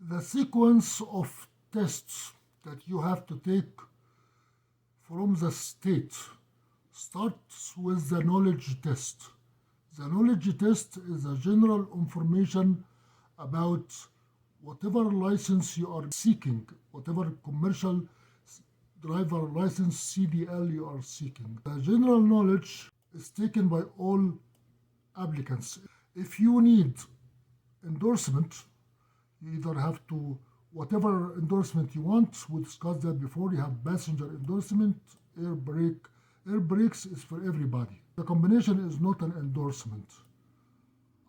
The sequence of tests that you have to take from the state starts with the knowledge test. The knowledge test is a general information about whatever license you are seeking, whatever commercial driver license CDL you are seeking. The general knowledge is taken by all applicants. If you need endorsement, you either have to, whatever endorsement you want, we discussed that before, you have passenger endorsement, air brake. Air brakes is for everybody. The combination is not an endorsement,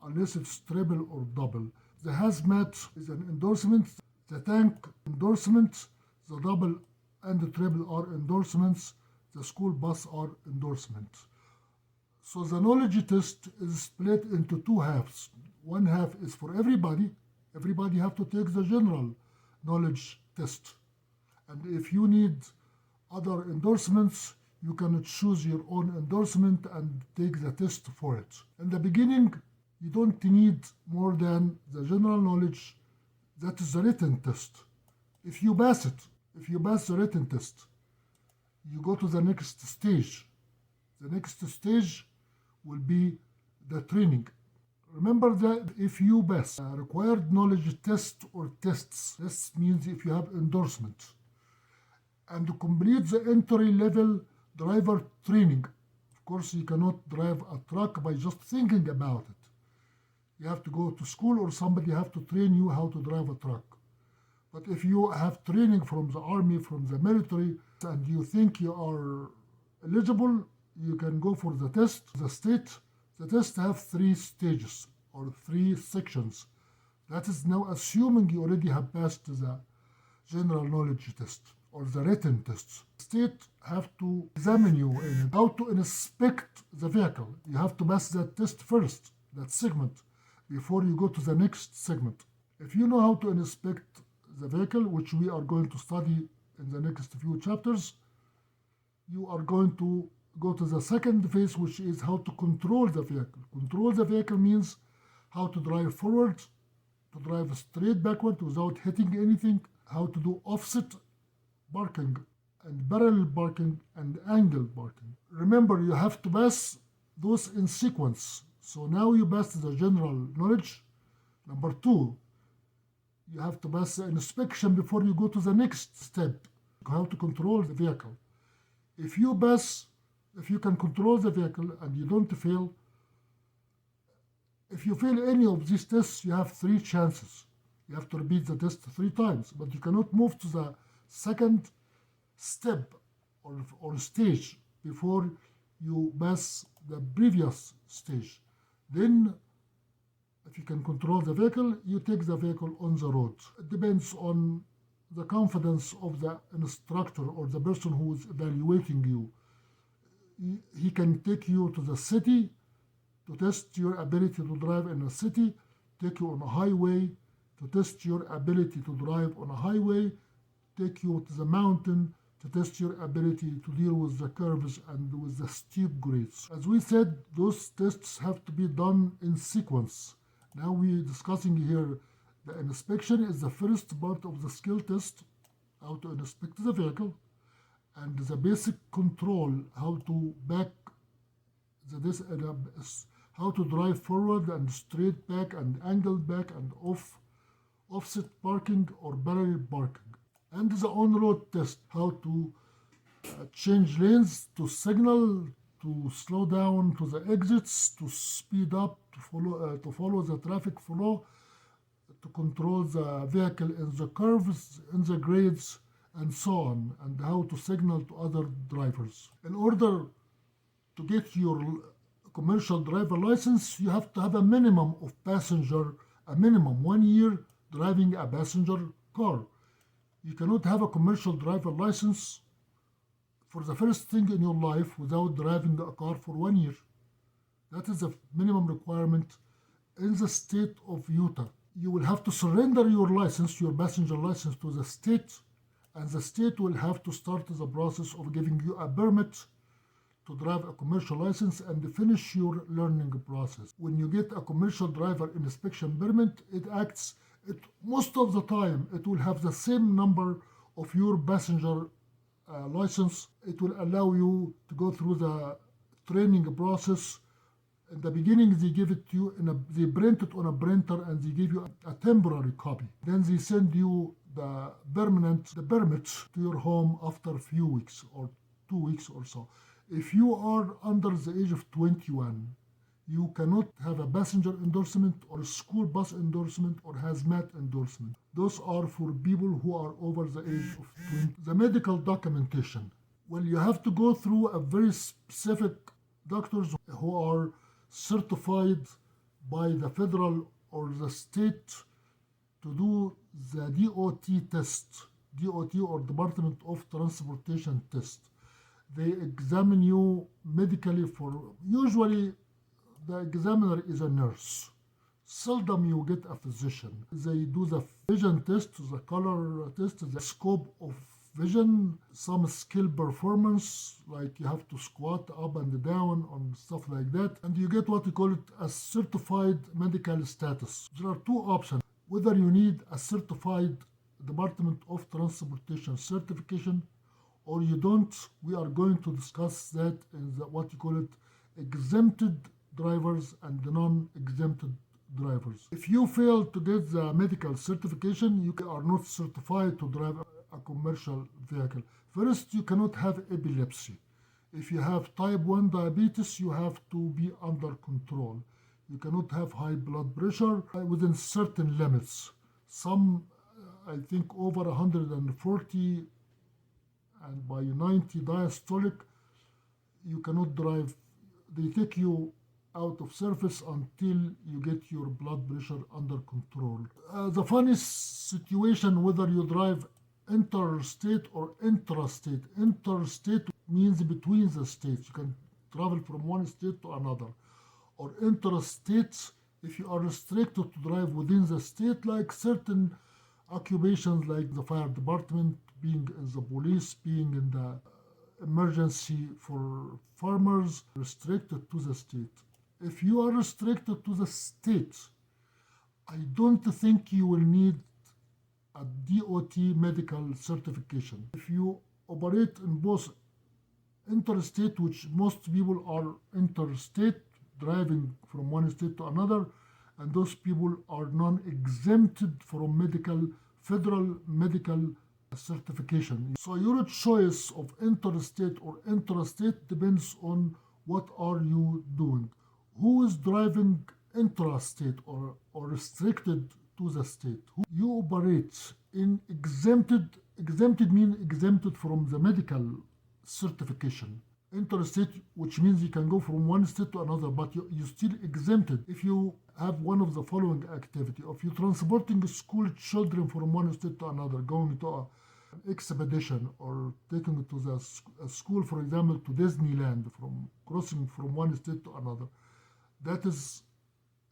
unless it's triple or double. The hazmat is an endorsement, the tank endorsement, the double and the triple are endorsements, the school bus are endorsements. So the knowledge test is split into two halves. One half is for everybody. Everybody have to take the general knowledge test. And if you need other endorsements, you can choose your own endorsement and take the test for it. In the beginning, you don't need more than the general knowledge. That is the written test. If you pass it, if you pass the written test, you go to the next stage. The next stage will be the training. Remember that if you pass a required knowledge test or tests, this means if you have endorsement, and to complete the entry level driver training. Of course, you cannot drive a truck by just thinking about it. You have to go to school or somebody have to train you how to drive a truck. But if you have training from the army, from the military, and you think you are eligible, you can go for the test. The test have 3 stages or 3 sections. That is now assuming you already have passed the general knowledge test or the written tests. State have to examine you in how to inspect the vehicle. You have to pass that test first, that segment, before you go to the next segment. If you know how to inspect the vehicle, which we are going to study in the next few chapters, you are going to go to the second phase, which is how to control the vehicle. Control the vehicle means how to drive forward, to drive straight backward without hitting anything, how to do offset parking and parallel parking and angle parking. Remember, you have to pass those in sequence. So now you pass the general knowledge. Number 2, you have to pass the inspection before you go to the next step, how to control the vehicle. If you can control the vehicle and you don't fail, if you fail any of these tests, you have 3 chances. You have to repeat the test 3 times, but you cannot move to the second step or stage before you pass the previous stage. Then, if you can control the vehicle, you take the vehicle on the road. It depends on the confidence of the instructor or the person who is evaluating you. He can take you to the city to test your ability to drive in a city, take you on a highway to test your ability to drive on a highway, take you to the mountain to test your ability to deal with the curves and with the steep grades. As we said, those tests have to be done in sequence. Now we're discussing here the inspection is the first part of the skill test, how to inspect the vehicle, and the basic control, how to how to drive forward and straight back and angle back and offset parking or parallel parking. And the on-road test, how to change lanes, to signal, to slow down to the exits, to speed up, to follow the traffic flow, to control the vehicle in the curves, in the grades, and so on, and how to signal to other drivers. In order to get your commercial driver license, you have to have a minimum 1 year driving a passenger car. You cannot have a commercial driver license for the first thing in your life without driving a car for 1 year. That is the minimum requirement in the state of Utah. You will have to surrender your license, your passenger license, to the state, and the state will have to start the process of giving you a permit to drive a commercial license and finish your learning process. When you get a commercial driver inspection permit, it acts Most of the time, it will have the same number of your passenger license. It will allow you to go through the training process. In the beginning, they give it to you they print it on a printer and they give you a temporary copy. Then they send you the permit to your home after a few weeks or 2 weeks or so. If you are under the age of 21, you cannot have a passenger endorsement or a school bus endorsement or hazmat endorsement. Those are for people who are over the age of 20. The medical documentation. Well, you have to go through a very specific doctors who are certified by the federal or the state to do the DOT test, DOT or Department of Transportation test. They examine you medically usually the examiner is a nurse. Seldom you get a physician. They do the vision test, the color test, the scope of vision, some skill performance, like you have to squat up and down and stuff like that. And you get what we call it a certified medical status. There are two options. Whether you need a certified Department of Transportation certification or you don't. We are going to discuss that in what you call it exempted drivers and the non-exempted drivers. If you fail to get the medical certification, you are not certified to drive a commercial vehicle. First, you cannot have epilepsy. If you have type 1 diabetes, you have to be under control. You cannot have high blood pressure within certain limits. Some, I think, over 140 and by 90 diastolic, you cannot drive. They take you out of service until you get your blood pressure under control. The funniest situation, whether you drive interstate or intrastate. Interstate means between the states. You can travel from one state to another. Or intrastate, if you are restricted to drive within the state, like certain occupations like the fire department, being in the police, being in the emergency for farmers, restricted to the state. If you are restricted to the state, I don't think you will need a DOT medical certification. If you operate in both interstate, which most people are interstate, driving from one state to another, and those people are non-exempted from federal medical certification. So your choice of interstate or intrastate depends on what are you doing. Who is driving intrastate or restricted to the state? You operate in exempted means exempted from the medical certification. Interstate, which means you can go from one state to another, but you still exempted if you have one of the following activity. If you're transporting school children from one state to another, going to an expedition or taking it to the school, for example, to Disneyland, from crossing from one state to another, that is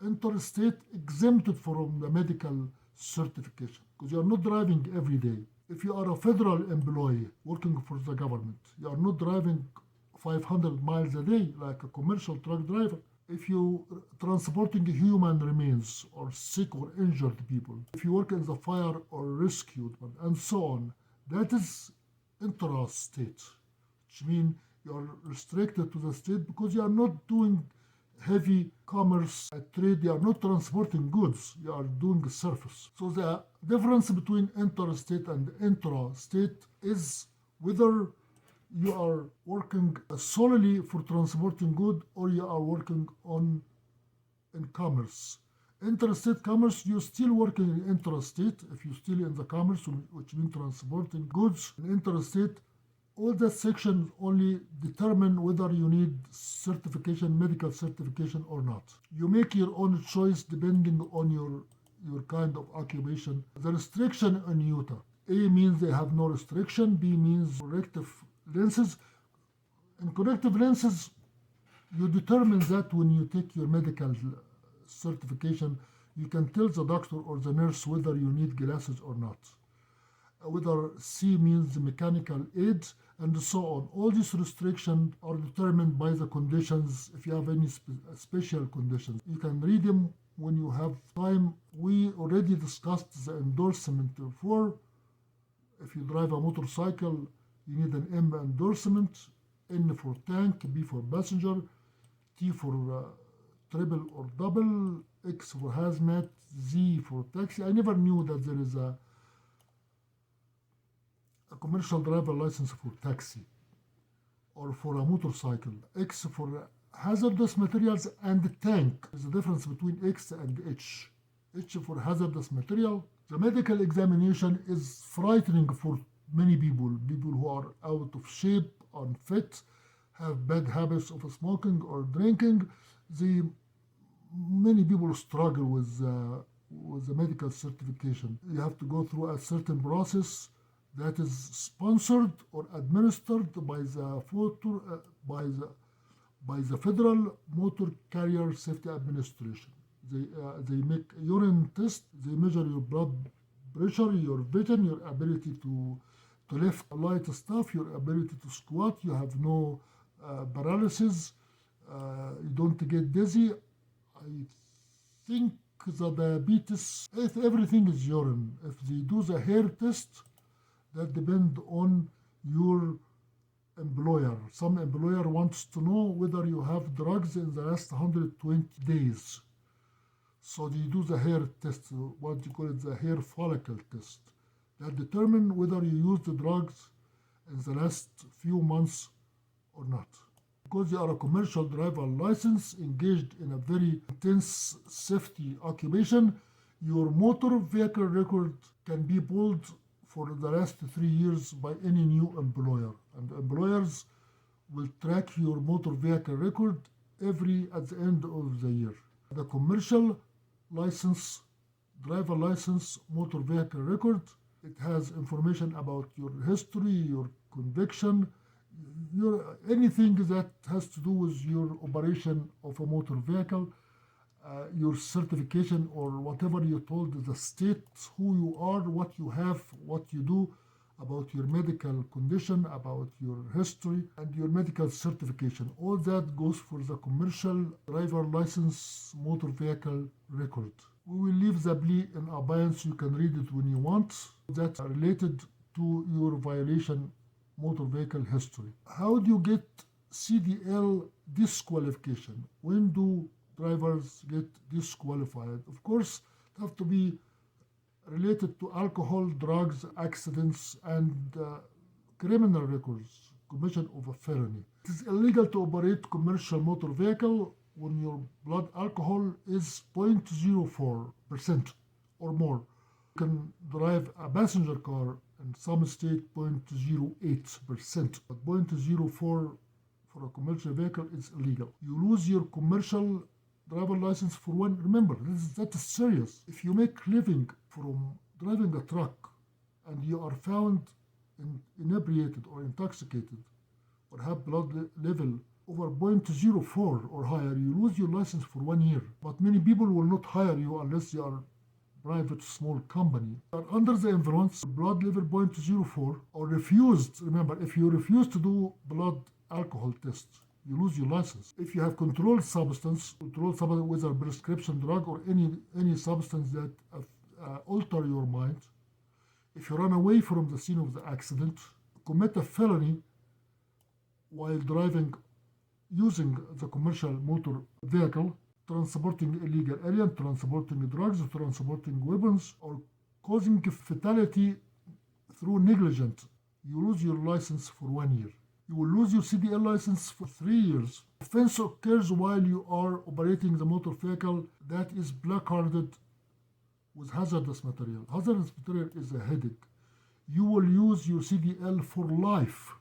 interstate exempted from the medical certification because you are not driving every day. If you are a federal employee working for the government, you are not driving 500 miles a day like a commercial truck driver. If you transporting human remains or sick or injured people, if you work in the fire or rescue and so on, that is intrastate, which means you are restricted to the state because you are not doing heavy commerce trade. You are not transporting goods, you are doing surface. So the difference between interstate and intrastate is whether you are working solely for transporting goods or you are working in commerce. Interstate commerce, you're still working in intrastate if you're still in the commerce, which means transporting goods. In interstate, all that sections only determine whether you need certification, medical certification or not. You make your own choice depending on your kind of occupation. The restriction in Utah, A means they have no restriction, B means corrective lenses. In corrective lenses, you determine that when you take your medical certification, you can tell the doctor or the nurse whether you need glasses or not. Whether C means mechanical aids, and so on. All these restrictions are determined by the conditions. If you have any special conditions, you can read them when you have time. We already discussed the endorsement before. If you drive a motorcycle, you need an M endorsement, N for tank, B for passenger, T for triple or double, X for hazmat, Z for taxi. I never knew that there is a commercial driver license for taxi or for a motorcycle. X for hazardous materials and tank. There's a difference between X and H. H for hazardous material. The medical examination is frightening for many people who are out of shape, unfit, have bad habits of smoking or drinking. Many people struggle with the medical certification. You have to go through a certain process that is sponsored or administered by the Federal Motor Carrier Safety Administration. They make urine test, they measure your blood pressure, your vision, your ability to lift light stuff, your ability to squat, you have no paralysis, you don't get dizzy. I think the diabetes, if everything is urine. If they do the hair test, that depends on your employer. Some employer wants to know whether you have drugs in the last 120 days. So they do the hair test, what you call it, the hair follicle test. That determine whether you use the drugs in the last few months or not. Because you are a commercial driver license engaged in a very intense safety occupation, your motor vehicle record can be pulled for the last 3 years by any new employer. And employers will track your motor vehicle record at the end of the year. The commercial license, driver license, motor vehicle record, it has information about your history, your conviction, anything that has to do with your operation of a motor vehicle, your certification or whatever you told the state who you are, what you have, what you do, about your medical condition, about your history, and your medical certification. All that goes for the commercial driver license motor vehicle record. We will leave the plea in abeyance. You can read it when you want. That's related to your violation motor vehicle history. How do you get CDL disqualification? When do drivers get disqualified? Of course, it have to be related to alcohol, drugs, accidents, and criminal records, commission of a felony. It is illegal to operate commercial motor vehicle when your blood alcohol is 0.04% or more. You can drive a passenger car in some state 0.08%, but 0.04 for a commercial vehicle is illegal. You lose your commercial driver license for one. Remember, that is serious. If you make living from driving a truck and you are found inebriated or intoxicated or have blood level over 0.04 or higher, you lose your license for 1 year. But many people will not hire you unless you are private small company. Are under the influence, blood level 0.04 or refused. Remember, if you refuse to do blood alcohol test, you lose your license. If you have controlled substance with a prescription drug or any substance that alter your mind, if you run away from the scene of the accident, commit a felony while driving using the commercial motor vehicle, transporting illegal alien, transporting drugs, transporting weapons, or causing fatality through negligence, you lose your license for 1 year. You will lose your CDL license for 3 years. Offense occurs while you are operating the motor vehicle that is placarded with hazardous material. Hazardous material is a headache. You will lose your CDL for life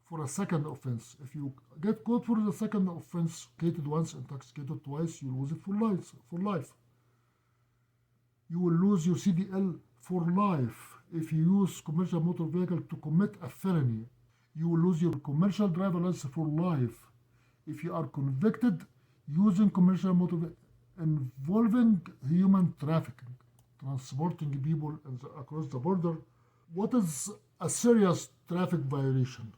for a second offense. If you get caught for the second offense, intoxicated once, intoxicated twice, you lose it for life. You will lose your CDL for life if you use commercial motor vehicle to commit a felony. You will lose your commercial driver license for life if you are convicted using commercial motor vehicle involving human trafficking, transporting people across the border. What is a serious traffic violation?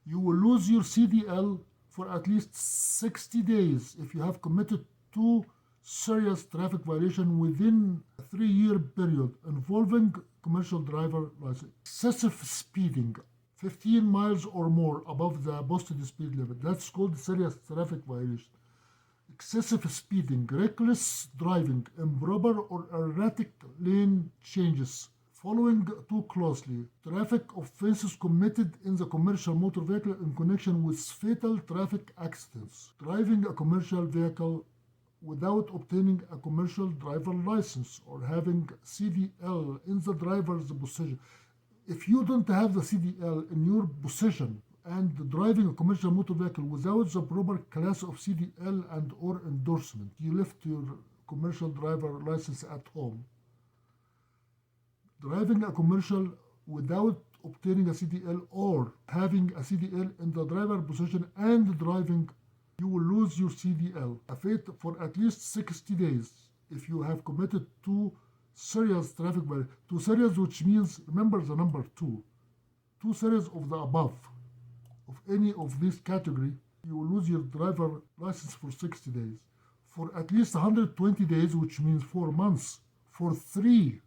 You will lose your CDL for at least 60 days if you have committed 2 serious traffic violation within a 3-year period involving commercial driver license. Excessive speeding, 15 miles or more above the posted speed limit. That's called serious traffic violation. Excessive speeding, reckless driving, improper or erratic lane changes, following too closely, traffic offenses committed in the commercial motor vehicle in connection with fatal traffic accidents, driving a commercial vehicle without obtaining a commercial driver license or having CDL in the driver's possession. If you don't have the CDL in your possession and driving a commercial motor vehicle without the proper class of CDL and or endorsement, you left your commercial driver license at home. Driving a commercial without obtaining a CDL or having a CDL in the driver possession and driving, you will lose your CDL for at least 60 days if you have committed two serious traffic violations. Two serious, which means, remember the number two. Two serious of the above, of any of this category, you will lose your driver license for 60 days. For at least 120 days, which means 4 months, for 3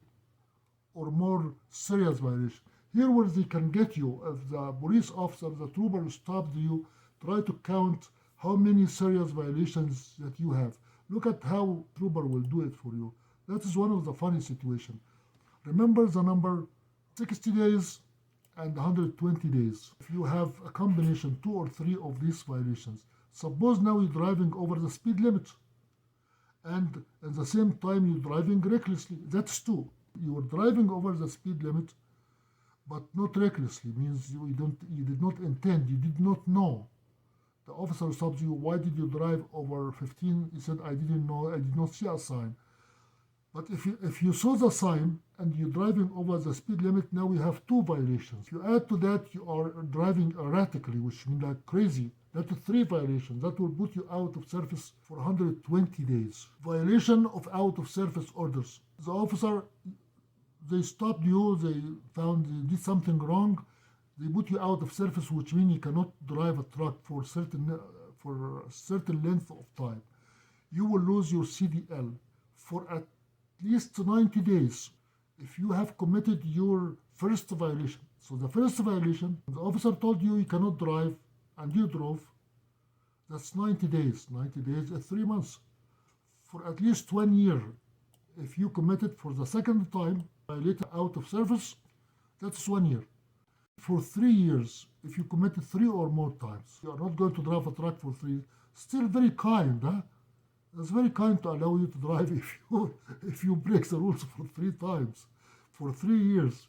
or more serious violations. Here where they can get you, if the police officer, the trooper stopped you, try to count how many serious violations that you have. Look at how trooper will do it for you. That is one of the funny situations. Remember the number 60 days and 120 days. If you have a combination 2 or 3 of these violations, suppose now you're driving over the speed limit and at the same time you're driving recklessly. That's 2. You were driving over the speed limit but not recklessly, means you did not intend, you did not know. The officer stops you, why did you drive over 15? He said, I didn't know, I did not see a sign. But if you saw the sign and you're driving over the speed limit, now you have 2 violations. If you add to that, you are driving erratically, which means like crazy. That's 3 violations. That will put you out of service for 120 days. Violation of out of service orders. The officer, they stopped you, they found you did something wrong, they put you out of service, which means you cannot drive a truck for a certain length of time. You will lose your CDL for at least 90 days if you have committed your first violation. So the first violation, the officer told you you cannot drive and you drove, that's 90 days. 90 days is 3 months. For at least 1 year, if you committed for the second time, violated out of service, that's 1 year. For 3 years, if you committed 3 or more times, you are not going to drive a truck for 3 years. Still very kind, huh? It's very kind to allow you to drive if you break the rules for 3 times, for 3 years.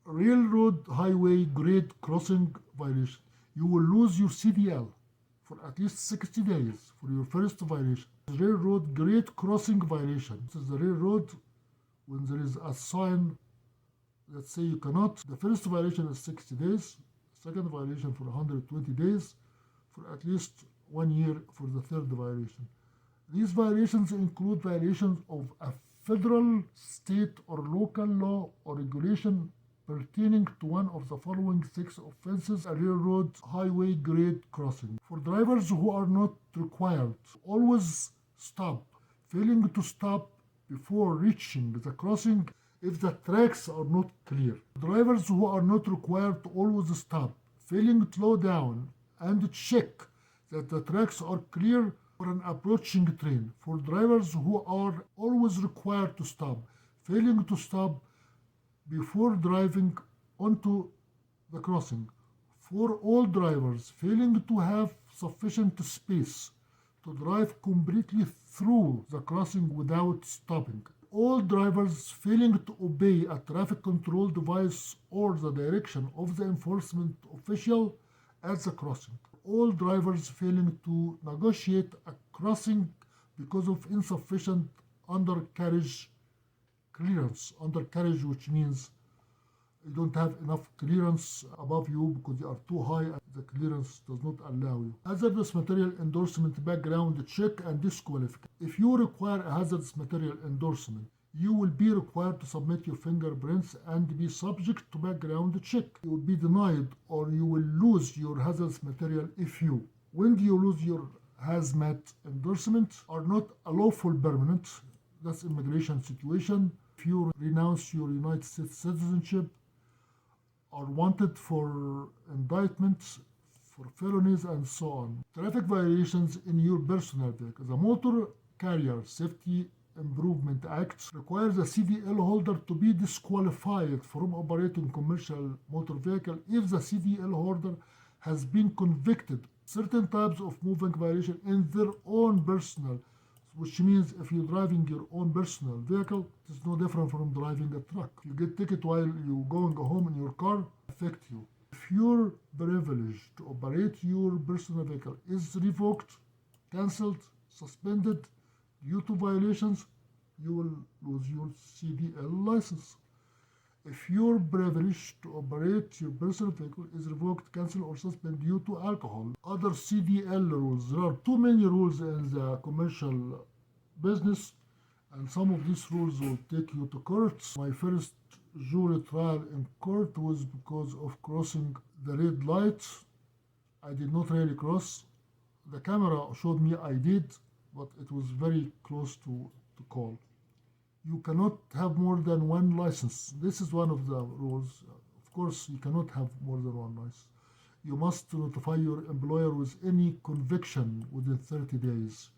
Railroad highway grade crossing violation. You will lose your CDL for at least 60 days for your first violation. Railroad grade crossing violation. This is the railroad when there is a sign that say you cannot. The first violation is 60 days, second violation for 120 days, for at least 1 year for the third violation. These violations include violations of a federal, state, or local law or regulation pertaining to one of the following 6 offenses: a railroad highway grade crossing. For drivers who are not required to always stop, failing to stop before reaching the crossing if the tracks are not clear. Drivers who are not required to always stop, failing to slow down and check that the tracks are clear for an approaching train. For drivers who are always required to stop, failing to stop before driving onto the crossing. For all drivers failing to have sufficient space to drive completely through the crossing without stopping. All drivers failing to obey a traffic control device or the direction of the enforcement official at the crossing. All drivers failing to negotiate a crossing because of insufficient undercarriage clearance. Undercarriage, which means you don't have enough clearance above you because you are too high and the clearance does not allow you. Hazardous material endorsement background check and disqualification. If you require a hazardous material endorsement, you will be required to submit your fingerprints and be subject to background check. You will be denied or you will lose your hazardous material if you. When do you lose your hazmat endorsement are not a lawful permanent. That's immigration situation. If you renounce your United States citizenship, are wanted for indictment, for felonies, and so on. Traffic violations in your personal vehicle. The Motor Carrier Safety Improvement Act requires a CDL holder to be disqualified from operating commercial motor vehicle if the CDL holder has been convicted certain types of moving violation in their own personal, which means if you're driving your own personal vehicle, it's no different from driving a truck. You get ticket while you're going home in your car, affect you. If your privilege to operate your personal vehicle is revoked, cancelled, suspended due to violations, you will lose your CDL license. If your privilege to operate your personal vehicle is revoked, cancelled, or suspended due to alcohol. Other CDL rules. There are too many rules in the commercial business, and some of these rules will take you to court. My first jury trial in court was because of crossing the red light. I did not really cross. The camera showed me I did, but it was very close to call. You cannot have more than one license. This is one of the rules. Of course, you cannot have more than one license. You must notify your employer with any conviction within 30 days.